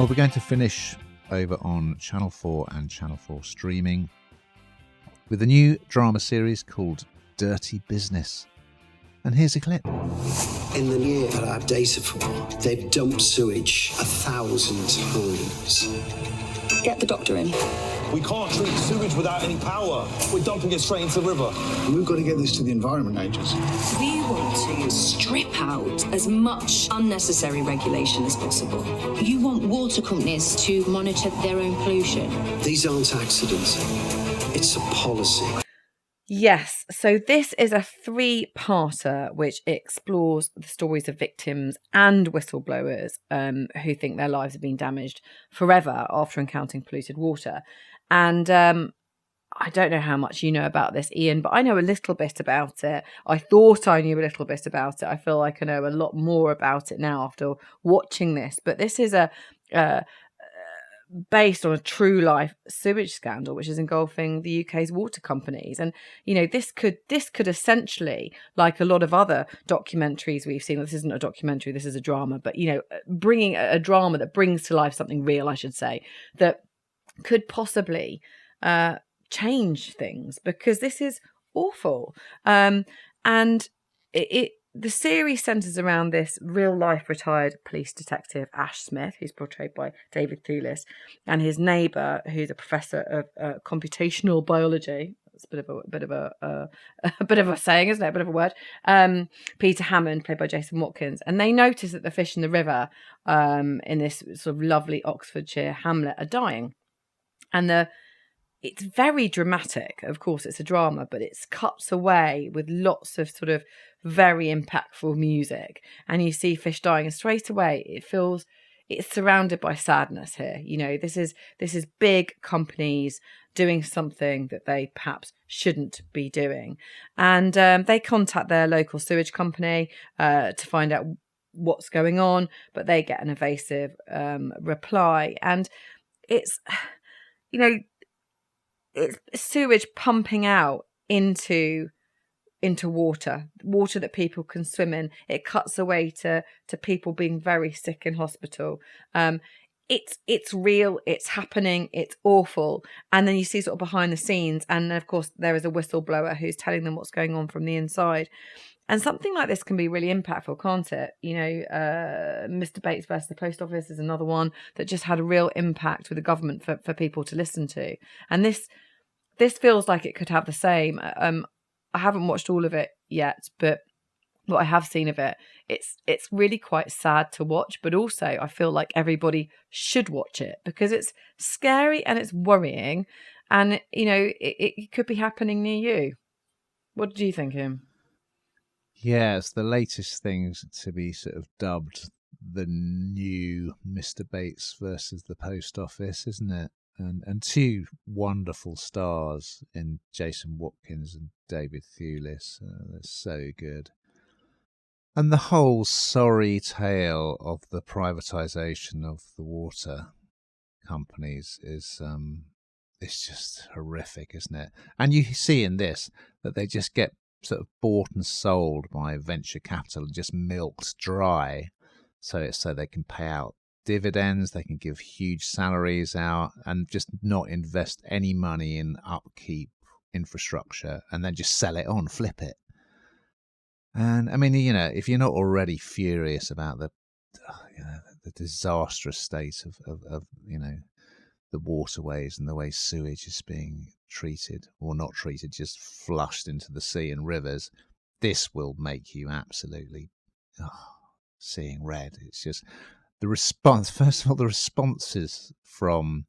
Well, we're going to finish over on Channel 4 and Channel 4 streaming with a new drama series called Dirty Business. And here's a clip. In the year that I have data for, they've dumped sewage 1,000 times. Get the doctor in. We can't treat sewage without any power. We're dumping it straight into the river. We've got to get this to the Environment Agency. We want to strip out as much unnecessary regulation as possible. You want water companies to monitor their own pollution. These aren't accidents. It's a policy. Yes, so this is a 3-parter which explores the stories of victims and whistleblowers who think their lives have been damaged forever after encountering polluted water. And I don't know how much you know about this, Ian, but I know a little bit about it. I thought I knew a little bit about it. I feel like I know a lot more about it now after watching this. But this is based on a true life sewage scandal which is engulfing the UK's water companies. And you know, this could essentially, like a lot of other documentaries we've seen, this isn't a documentary, this is a drama, but you know, bringing a drama that brings to life something real, I should say, that could possibly change things, because this is awful. And the series centres around this real-life retired police detective, Ash Smith, who's portrayed by David Thewlis, and his neighbour, who's a professor of computational biology. It's a bit of a saying, isn't it? A bit of a word. Peter Hammond, played by Jason Watkins, and they notice that the fish in the river, in this sort of lovely Oxfordshire hamlet, are dying, and it's very dramatic. Of course, it's a drama, but it's cuts away with lots of sort of very impactful music, and you see fish dying, and straight away it's surrounded by sadness here. You know, this is big companies doing something that they perhaps shouldn't be doing, and they contact their local sewage company to find out what's going on, but they get an evasive reply, and it's, you know, it's sewage pumping out into water that people can swim in. It cuts away to people being very sick in hospital. It's real, it's happening, it's awful. And then you see sort of behind the scenes, and of course there is a whistleblower who's telling them what's going on from the inside. And something like this can be really impactful, can't it? You know, Mr. Bates versus the Post Office is another one that just had a real impact with the government for people to listen to. And this feels like it could have the same. I haven't watched all of it yet, but what I have seen of it, it's really quite sad to watch. But also, I feel like everybody should watch it because it's scary and it's worrying, and you know, it could be happening near you. What do you think, Im? Yeah, it's the latest things to be sort of dubbed the new Mr. Bates versus the Post Office, isn't it? And two wonderful stars in Jason Watkins and David Thewlis. They're so good. And the whole sorry tale of the privatisation of the water companies is it's just horrific, isn't it? And you see in this that they just get sort of bought and sold by venture capital and just milked dry, so they can pay out dividends, they can give huge salaries out and just not invest any money in upkeep infrastructure, and then just sell it on, flip it. And I mean, you know, if you're not already furious about the disastrous state of you know, the waterways and the way sewage is being treated or not treated, just flushed into the sea and rivers, this will make you absolutely seeing red. It's just the response, first of all, the responses from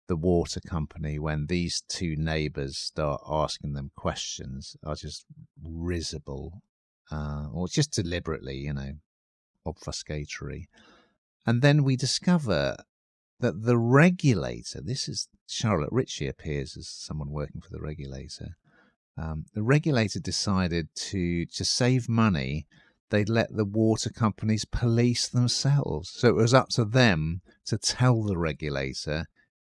the water company when these two neighbours start asking them questions are just risible, or just deliberately, you know, obfuscatory. And then we discover that the regulator, this is Charlotte Ritchie appears as someone working for the regulator. The regulator decided to save money, they'd let the water companies police themselves. So it was up to them to tell the regulator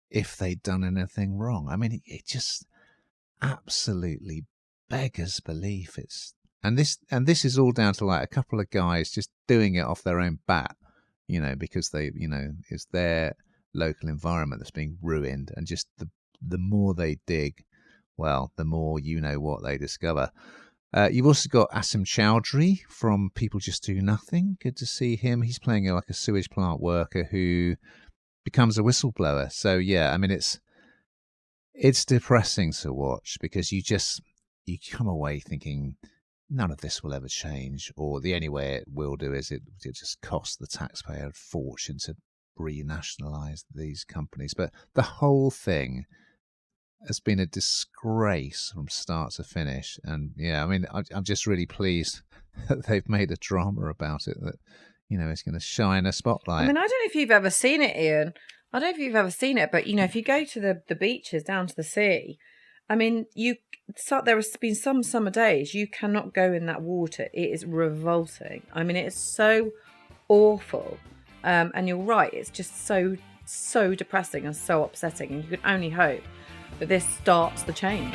if they'd done anything wrong. I mean, it just absolutely beggars belief. And this is all down to like a couple of guys just doing it off their own bat, because it's their local environment that's being ruined, and just the more they dig, well, the more what they discover. You've also got Asim Chowdhury from People Just Do Nothing. Good to see him. He's playing like a sewage plant worker who becomes a whistleblower. So yeah, I mean it's depressing to watch, because you come away thinking none of this will ever change, or the only way it will do is it just costs the taxpayer a fortune to renationalise these companies. But the whole thing has been a disgrace from start to finish. And yeah, I mean, I'm just really pleased that they've made a drama about it that, it's going to shine a spotlight. I mean, I don't know if you've ever seen it, Ian. I don't know if you've ever seen it, but, if you go to the beaches down to the sea, I mean, there has been some summer days you cannot go in that water. It is revolting. I mean, it is so awful. And you're right, it's just so depressing and so upsetting. And you can only hope that this starts the change.